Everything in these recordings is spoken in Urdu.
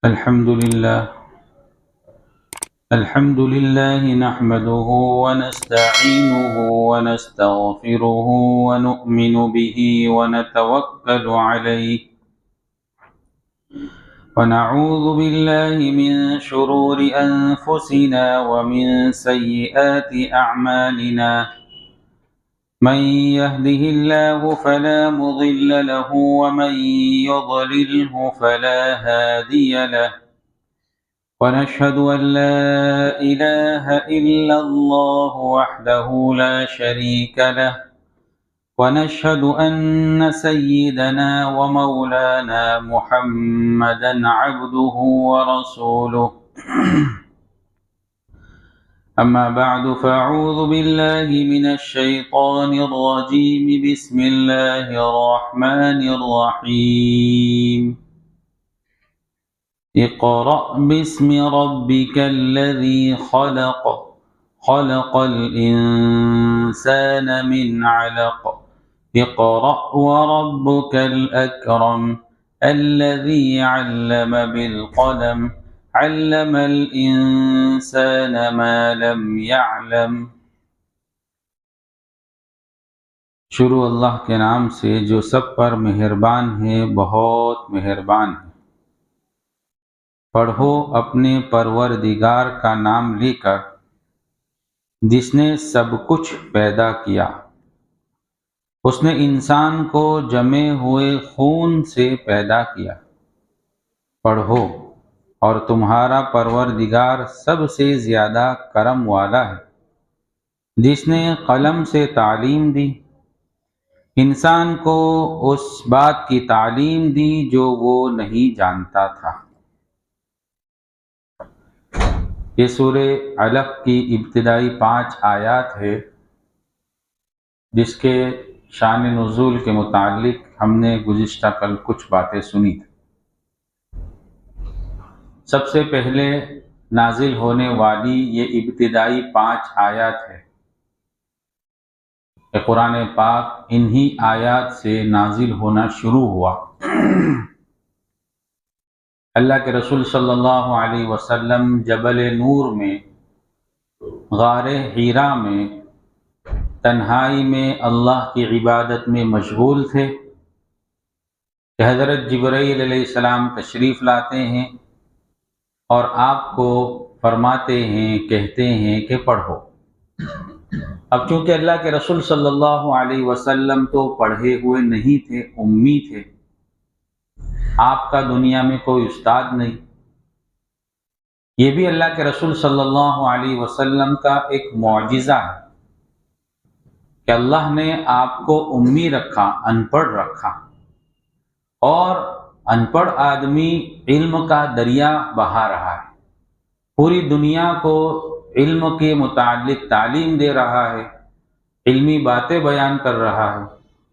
الحمد لله نحمده ونستعينه ونستغفره ونؤمن به ونتوكل عليه ونعوذ بالله من شرور أنفسنا ومن سيئات أعمالنا من يهده الله فلا مضل له ومن يضلله فلا هادي له ونشهد أن لا إله إلا الله وحده لا شريك له ونشهد أن سيدنا ومولانا محمدا عبده ورسوله أما بعد فأعوذ بالله من الشيطان الرجيم بسم الله الرحمن الرحيم اقرأ باسم ربك الذي خلق خلق الإنسان من علق اقرأ وربك الأكرم الذي علم بالقلم علم الإنسان ما لم يعلم۔ شروع اللہ کے نام سے جو سب پر مہربان ہے، بہت مہربان ہے۔ پڑھو اپنے پروردگار کا نام لے کر، جس نے سب کچھ پیدا کیا۔ اس نے انسان کو جمے ہوئے خون سے پیدا کیا۔ پڑھو اور تمہارا پروردگار سب سے زیادہ کرم والا ہے، جس نے قلم سے تعلیم دی، انسان کو اس بات کی تعلیم دی جو وہ نہیں جانتا تھا۔ یہ سورہ علق کی ابتدائی 5 آیات ہے، جس کے شان نزول کے متعلق ہم نے گزشتہ کل کچھ باتیں سنی تھیں۔ سب سے پہلے نازل ہونے والی یہ ابتدائی 5 آیات ہے کہ قرآن پاک انہی آیات سے نازل ہونا شروع ہوا۔ اللہ کے رسول صلی اللہ علیہ وسلم جبل نور میں، غار حیرا میں، تنہائی میں اللہ کی عبادت میں مشغول تھے کہ حضرت جبرائیل علیہ السلام تشریف لاتے ہیں اور آپ کو فرماتے ہیں، کہتے ہیں کہ پڑھو۔ اب چونکہ اللہ کے رسول صلی اللہ علیہ وسلم تو پڑھے ہوئے نہیں تھے، امی تھے، آپ کا دنیا میں کوئی استاد نہیں۔ یہ بھی اللہ کے رسول صلی اللہ علیہ وسلم کا ایک معجزہ ہے کہ اللہ نے آپ کو امی رکھا، ان پڑھ رکھا، اور ان پڑھ آدمی علم کا دریا بہا رہا ہے، پوری دنیا کو علم کے متعلق تعلیم دے رہا ہے، علمی باتیں بیان کر رہا ہے،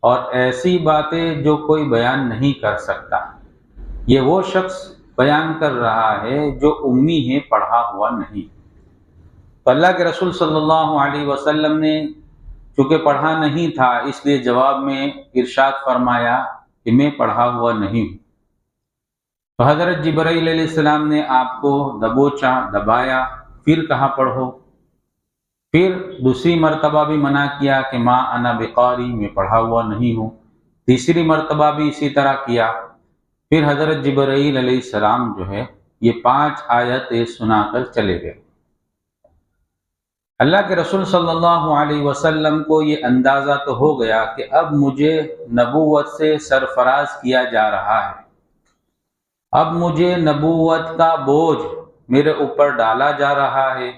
اور ایسی باتیں جو کوئی بیان نہیں کر سکتا، یہ وہ شخص بیان کر رہا ہے جو امی ہے، پڑھا ہوا نہیں۔ تو اللہ کے رسول صلی اللہ علیہ وسلم نے چونکہ پڑھا نہیں تھا، اس لیے جواب میں ارشاد فرمایا کہ میں پڑھا ہوا نہیں ہوں۔ تو حضرت جبرائیل علیہ السلام نے آپ کو دبوچا، دبایا، پھر کہا پڑھو، پھر دوسری مرتبہ بھی منع کیا کہ ما انا بقاری، میں پڑھا ہوا نہیں ہوں، تیسری مرتبہ بھی اسی طرح کیا۔ پھر حضرت جبرائیل علیہ السلام جو ہے یہ 5 آیتیں سنا کر چلے گئے۔ اللہ کے رسول صلی اللہ علیہ وسلم کو یہ اندازہ تو ہو گیا کہ اب مجھے نبوت سے سرفراز کیا جا رہا ہے، اب مجھے نبوت کا بوجھ میرے اوپر ڈالا جا رہا ہے،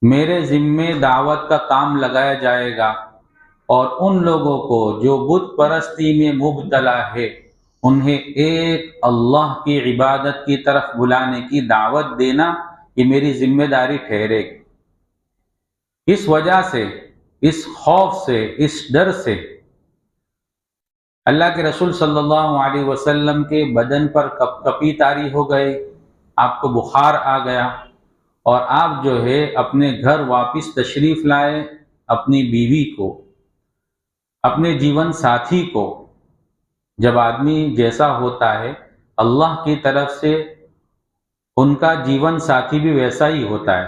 میرے ذمے دعوت کا کام لگایا جائے گا، اور ان لوگوں کو جو بت پرستی میں مبتلا ہے انہیں ایک اللہ کی عبادت کی طرف بلانے کی دعوت دینا، یہ میری ذمہ داری ٹھہرے گی۔ اس وجہ سے، اس خوف سے، اس ڈر سے اللہ کے رسول صلی اللہ علیہ وسلم کے بدن پر کپ کپی طاری ہو گئے، آپ کو بخار آ گیا، اور آپ جو ہے اپنے گھر واپس تشریف لائے، اپنی بیوی کو، اپنے جیون ساتھی کو۔ جب آدمی جیسا ہوتا ہے، اللہ کی طرف سے ان کا جیون ساتھی بھی ویسا ہی ہوتا ہے۔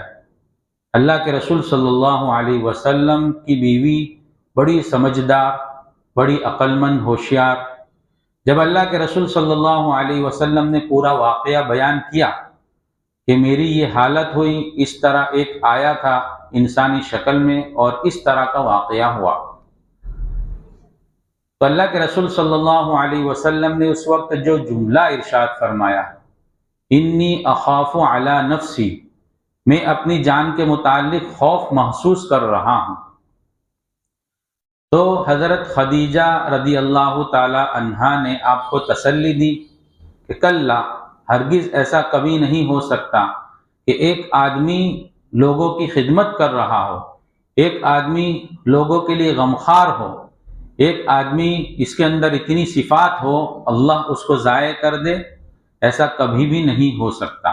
اللہ کے رسول صلی اللہ علیہ وسلم کی بیوی بڑی سمجھدار، بڑی عقل مند، ہوشیار۔ جب اللہ کے رسول صلی اللہ علیہ وسلم نے پورا واقعہ بیان کیا کہ میری یہ حالت ہوئی، اس طرح ایک آیا تھا انسانی شکل میں اور اس طرح کا واقعہ ہوا، تو اللہ کے رسول صلی اللہ علیہ وسلم نے اس وقت جو جملہ ارشاد فرمایا، انی اخاف علی نفسی، میں اپنی جان کے متعلق خوف محسوس کر رہا ہوں، تو حضرت خدیجہ رضی اللہ تعالی عنہا نے آپ کو تسلی دی کہ کلا، ہرگز ایسا کبھی نہیں ہو سکتا کہ ایک آدمی لوگوں کی خدمت کر رہا ہو، ایک آدمی لوگوں کے لیے غمخوار ہو، ایک آدمی اس کے اندر اتنی صفات ہو، اللہ اس کو ضائع کر دے، ایسا کبھی بھی نہیں ہو سکتا۔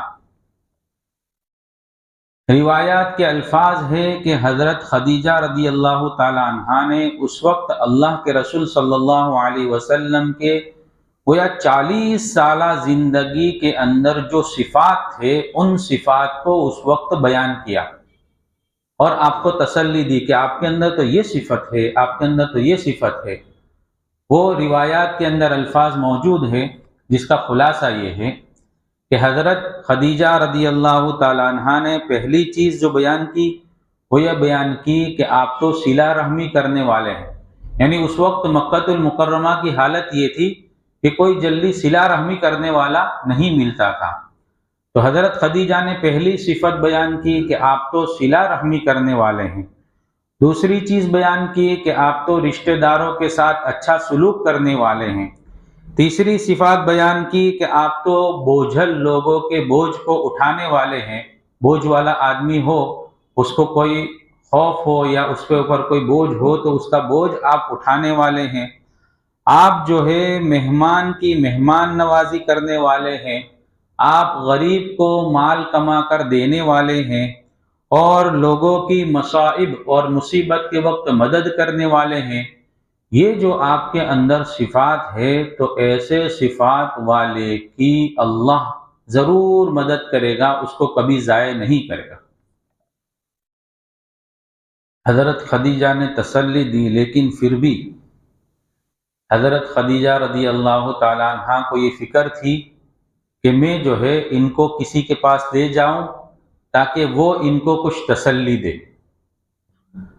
روایات کے الفاظ ہے کہ حضرت خدیجہ رضی اللہ تعالی عنہا نے اس وقت اللہ کے رسول صلی اللہ علیہ وسلم کے گویا 40 سالہ زندگی کے اندر جو صفات تھے، ان صفات کو اس وقت بیان کیا اور آپ کو تسلی دی کہ آپ کے اندر تو یہ صفت ہے، آپ کے اندر تو یہ صفت ہے۔ وہ روایات کے اندر الفاظ موجود ہے جس کا خلاصہ یہ ہے کہ حضرت خدیجہ رضی اللہ تعالی عنہا نے پہلی چیز جو بیان کی وہ یہ بیان کی کہ آپ تو صلہ رحمی کرنے والے ہیں، یعنی اس وقت مکہ المکرمہ کی حالت یہ تھی کہ کوئی جلدی صلہ رحمی کرنے والا نہیں ملتا تھا، تو حضرت خدیجہ نے پہلی صفت بیان کی کہ آپ تو صلہ رحمی کرنے والے ہیں۔ دوسری چیز بیان کی کہ آپ تو رشتہ داروں کے ساتھ اچھا سلوک کرنے والے ہیں۔ تیسری صفات بیان کی کہ آپ تو بوجھل لوگوں کے بوجھ کو اٹھانے والے ہیں، بوجھ والا آدمی ہو، اس کو کوئی خوف ہو یا اس کے اوپر کوئی بوجھ ہو تو اس کا بوجھ آپ اٹھانے والے ہیں۔ آپ جو ہے مہمان کی مہمان نوازی کرنے والے ہیں، آپ غریب کو مال کما کر دینے والے ہیں اور لوگوں کی مصائب اور مصیبت کے وقت مدد کرنے والے ہیں۔ یہ جو آپ کے اندر صفات ہے تو ایسے صفات والے کی اللہ ضرور مدد کرے گا، اس کو کبھی ضائع نہیں کرے گا۔ حضرت خدیجہ نے تسلی دی، لیکن پھر بھی حضرت خدیجہ رضی اللہ تعالی عنہ کو یہ فکر تھی کہ میں جو ہے ان کو کسی کے پاس لے جاؤں تاکہ وہ ان کو کچھ تسلی دے۔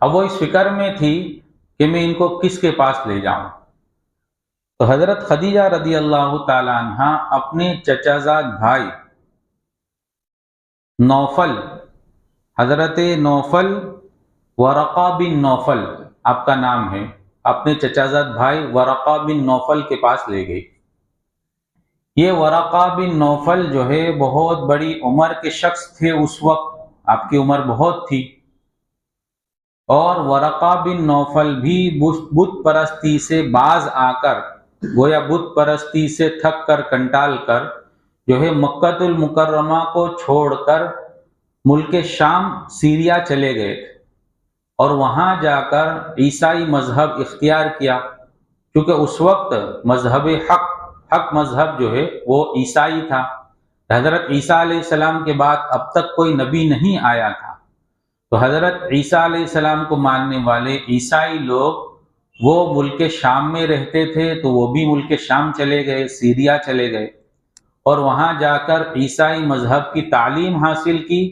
اب وہ اس فکر میں تھی کہ میں ان کو کس کے پاس لے جاؤں، تو حضرت خدیجہ رضی اللہ تعالی عنہ اپنے چچا زاد بھائی نوفل، حضرت نوفل، ورقہ بن نوفل آپ کا نام ہے، اپنے چچا زاد بھائی ورقہ بن نوفل کے پاس لے گئی۔ یہ ورقہ بن نوفل جو ہے بہت بڑی عمر کے شخص تھے، اس وقت آپ کی عمر بہت تھی، اور ورقہ بن نوفل بھی بت پرستی سے باز آ کر، گویا بت پرستی سے تھک کر کنٹال کر جو ہے مکہ المکرمہ کو چھوڑ کر ملک شام سیریا چلے گئے تھے اور وہاں جا کر عیسائی مذہب اختیار کیا، کیونکہ اس وقت مذہب حق مذہب جو ہے وہ عیسائی تھا۔ حضرت عیسیٰ علیہ السلام کے بعد اب تک کوئی نبی نہیں آیا تھا، تو حضرت عیسیٰ علیہ السلام کو ماننے والے عیسائی لوگ وہ ملک شام میں رہتے تھے، تو وہ بھی ملک شام چلے گئے، سیریا چلے گئے اور وہاں جا کر عیسائی مذہب کی تعلیم حاصل کی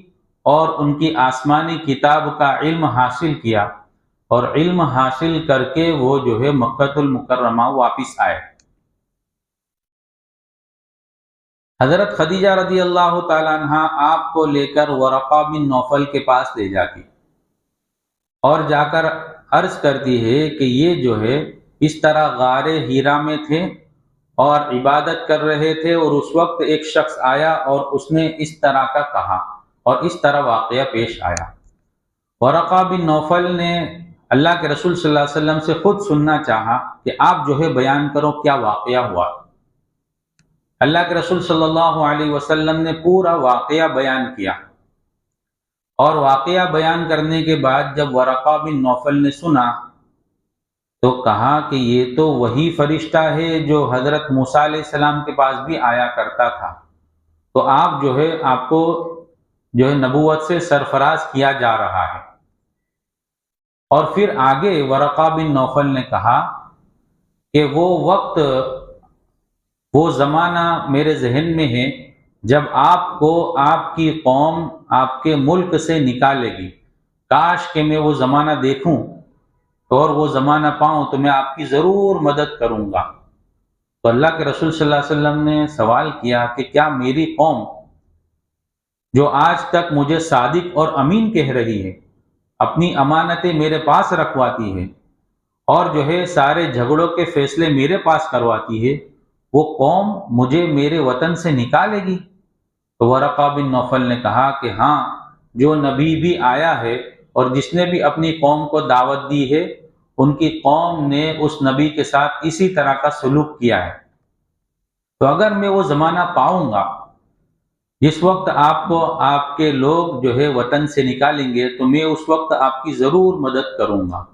اور ان کی آسمانی کتاب کا علم حاصل کیا، اور علم حاصل کر کے وہ جو ہے مکہ المکرمہ واپس آئے۔ حضرت خدیجہ رضی اللہ تعالی عنہ آپ کو لے کر ورقہ بن نوفل کے پاس لے جاتی اور جا کر عرض کرتی ہے کہ یہ جو ہے اس طرح غار ہیرا میں تھے اور عبادت کر رہے تھے، اور اس وقت ایک شخص آیا اور اس نے اس طرح کا کہا اور اس طرح واقعہ پیش آیا۔ ورقہ بن نوفل نے اللہ کے رسول صلی اللہ علیہ وسلم سے خود سننا چاہا کہ آپ جو ہے بیان کرو کیا واقعہ ہوا۔ اللہ کے رسول صلی اللہ علیہ وسلم نے پورا واقعہ بیان کیا، اور واقعہ بیان کرنے کے بعد جب ورقہ بن نوفل نے سنا تو کہا کہ یہ تو وہی فرشتہ ہے جو حضرت موسیٰ علیہ السلام کے پاس بھی آیا کرتا تھا، تو آپ آپ کو نبوت سے سرفراز کیا جا رہا ہے۔ اور پھر آگے ورقہ بن نوفل نے کہا کہ وہ وقت، وہ زمانہ میرے ذہن میں ہے جب آپ کو آپ کی قوم آپ کے ملک سے نکالے گی، کاش کہ میں وہ زمانہ دیکھوں اور وہ زمانہ پاؤں تو میں آپ کی ضرور مدد کروں گا۔ تو اللہ کے رسول صلی اللہ علیہ وسلم نے سوال کیا کہ کیا میری قوم جو آج تک مجھے صادق اور امین کہہ رہی ہے، اپنی امانتیں میرے پاس رکھواتی ہے اور سارے جھگڑوں کے فیصلے میرے پاس کرواتی ہے، وہ قوم مجھے میرے وطن سے نکالے گی؟ تو ورقہ بن نوفل نے کہا کہ ہاں، جو نبی بھی آیا ہے اور جس نے بھی اپنی قوم کو دعوت دی ہے، ان کی قوم نے اس نبی کے ساتھ اسی طرح کا سلوک کیا ہے۔ تو اگر میں وہ زمانہ پاؤں گا جس وقت آپ کو آپ کے لوگ وطن سے نکالیں گے، تو میں اس وقت آپ کی ضرور مدد کروں گا۔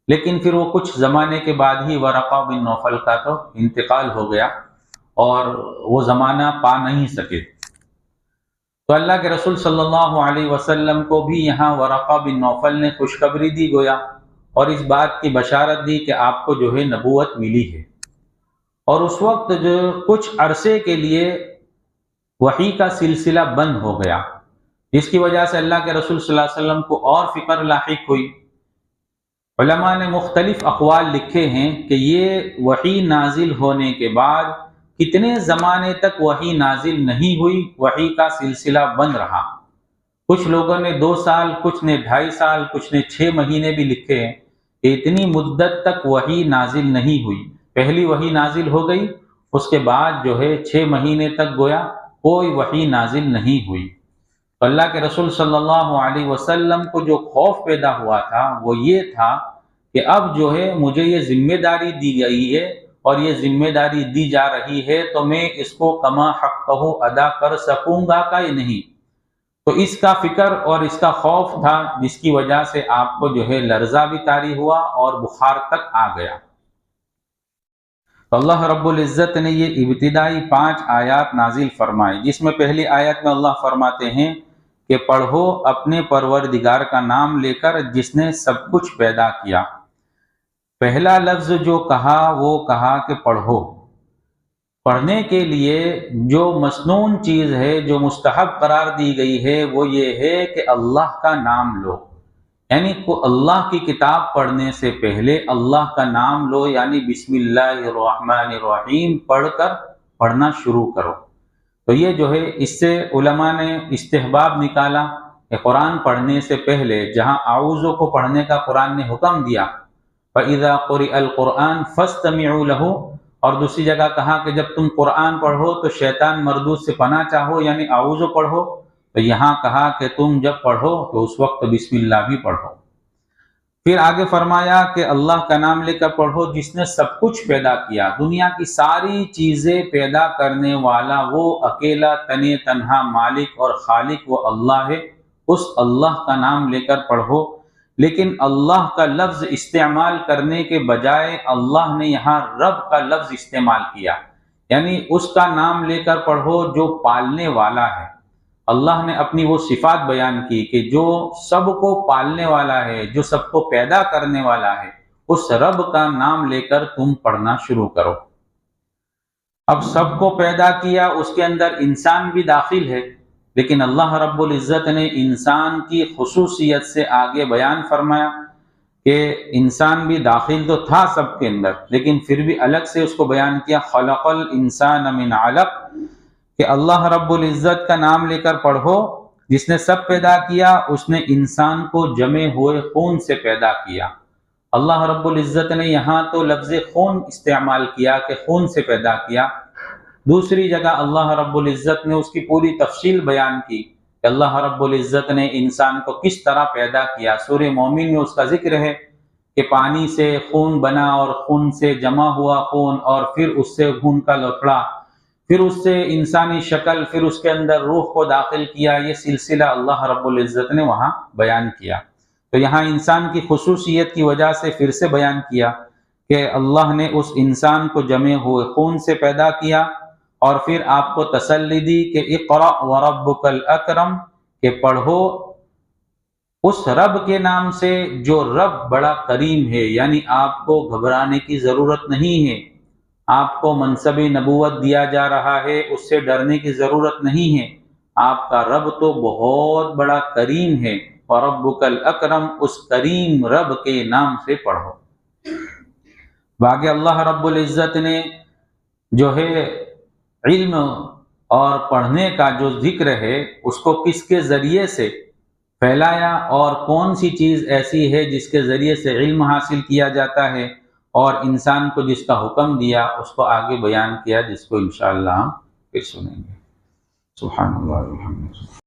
لیکن پھر وہ کچھ زمانے کے بعد ہی ورقہ بن نوفل کا تو انتقال ہو گیا اور وہ زمانہ پا نہیں سکے۔ تو اللہ کے رسول صلی اللہ علیہ وسلم کو بھی یہاں ورقہ بن نوفل نے خوشخبری دی گویا، اور اس بات کی بشارت دی کہ آپ کو نبوت ملی ہے۔ اور اس وقت کچھ عرصے کے لیے وحی کا سلسلہ بند ہو گیا، جس کی وجہ سے اللہ کے رسول صلی اللہ علیہ وسلم کو اور فکر لاحق ہوئی۔ علماء نے مختلف اقوال لکھے ہیں کہ یہ وحی نازل ہونے کے بعد کتنے زمانے تک وحی نازل نہیں ہوئی، وحی کا سلسلہ بند رہا۔ کچھ لوگوں نے 2 سال، کچھ نے 2.5 سال، کچھ نے 6 مہینے بھی لکھے ہیں کہ اتنی مدت تک وحی نازل نہیں ہوئی۔ پہلی وحی نازل ہو گئی، اس کے بعد 6 مہینے تک گویا کوئی وحی نازل نہیں ہوئی۔ تو اللہ کے رسول صلی اللہ علیہ وسلم کو جو خوف پیدا ہوا تھا وہ یہ تھا کہ اب مجھے یہ ذمہ داری دی گئی ہے اور یہ ذمہ داری دی جا رہی ہے، تو میں اس کو کما حقہ ادا کر سکوں گا کہ نہیں۔ تو اس کا فکر اور اس کا خوف تھا، جس کی وجہ سے آپ کو لرزہ بھی طاری ہوا اور بخار تک آ گیا۔ تو اللہ رب العزت نے یہ ابتدائی 5 آیات نازل فرمائی، جس میں پہلی آیت میں اللہ فرماتے ہیں کہ پڑھو اپنے پروردگار کا نام لے کر جس نے سب کچھ پیدا کیا۔ پہلا لفظ جو کہا وہ کہا کہ پڑھو۔ پڑھنے کے لیے جو مسنون چیز ہے، جو مستحب قرار دی گئی ہے، وہ یہ ہے کہ اللہ کا نام لو، یعنی اللہ کی کتاب پڑھنے سے پہلے اللہ کا نام لو، یعنی بسم اللہ الرحمن الرحیم پڑھ کر پڑھنا شروع کرو۔ تو یہ اس سے علماء نے استحباب نکالا کہ قرآن پڑھنے سے پہلے جہاں اعوذ کو پڑھنے کا قرآن نے حکم دیا، فَإِذَا قُرِئَ الْقُرْآنُ فَاسْتَمِعُوا لَهُ، اور دوسری جگہ کہا کہ جب تم قرآن پڑھو تو شیطان مردود سے پناہ چاہو، یعنی اعوذ پڑھو، تو یہاں کہا کہ تم جب پڑھو تو اس وقت بسم اللہ بھی پڑھو۔ پھر آگے فرمایا کہ اللہ کا نام لے کر پڑھو جس نے سب کچھ پیدا کیا، دنیا کی ساری چیزیں پیدا کرنے والا وہ اکیلا تنے تنہا مالک اور خالق وہ اللہ ہے، اس اللہ کا نام لے کر پڑھو۔ لیکن اللہ کا لفظ استعمال کرنے کے بجائے اللہ نے یہاں رب کا لفظ استعمال کیا، یعنی اس کا نام لے کر پڑھو جو پالنے والا ہے۔ اللہ نے اپنی وہ صفات بیان کی کہ جو سب کو پالنے والا ہے، جو سب کو پیدا کرنے والا ہے، اس رب کا نام لے کر تم پڑھنا شروع کرو۔ اب سب کو پیدا کیا، اس کے اندر انسان بھی داخل ہے، لیکن اللہ رب العزت نے انسان کی خصوصیت سے آگے بیان فرمایا کہ انسان بھی داخل تو تھا سب کے اندر، لیکن پھر بھی الگ سے اس کو بیان کیا، خلق الانسان من علق، کہ اللہ رب العزت کا نام لے کر پڑھو جس نے سب پیدا کیا، اس نے انسان کو جمے ہوئے خون سے پیدا کیا۔ اللہ رب العزت نے یہاں تو لفظ خون استعمال کیا کہ خون سے پیدا کیا، دوسری جگہ اللہ رب العزت نے اس کی پوری تفصیل بیان کی کہ اللہ رب العزت نے انسان کو کس طرح پیدا کیا۔ سورہ مومن میں اس کا ذکر ہے کہ پانی سے خون بنا اور خون سے جمع ہوا خون، اور پھر اس سے خون کا لوتھڑا، پھر اس سے انسانی شکل، پھر اس کے اندر روح کو داخل کیا۔ یہ سلسلہ اللہ رب العزت نے وہاں بیان کیا۔ تو یہاں انسان کی خصوصیت کی وجہ سے پھر سے بیان کیا کہ اللہ نے اس انسان کو جمے ہوئے خون سے پیدا کیا، اور پھر آپ کو تسلی دی کہ اقرأ وربک الاکرم، کہ پڑھو اس رب کے نام سے جو رب بڑا کریم ہے، یعنی آپ کو گھبرانے کی ضرورت نہیں ہے، آپ کو منصب نبوت دیا جا رہا ہے، اس سے ڈرنے کی ضرورت نہیں ہے، آپ کا رب تو بہت بڑا کریم ہے، وربک الاکرم، اس کریم رب کے نام سے پڑھو۔ باقی اللہ رب العزت نے جو ہے علم اور پڑھنے کا جو ذکر ہے اس کو کس کے ذریعے سے پھیلایا، اور کون سی چیز ایسی ہے جس کے ذریعے سے علم حاصل کیا جاتا ہے، اور انسان کو جس کا حکم دیا اس کو آگے بیان کیا، جس کو انشاءاللہ ہم پھر سنیں گے۔ سبحان اللہ والحمد للہ۔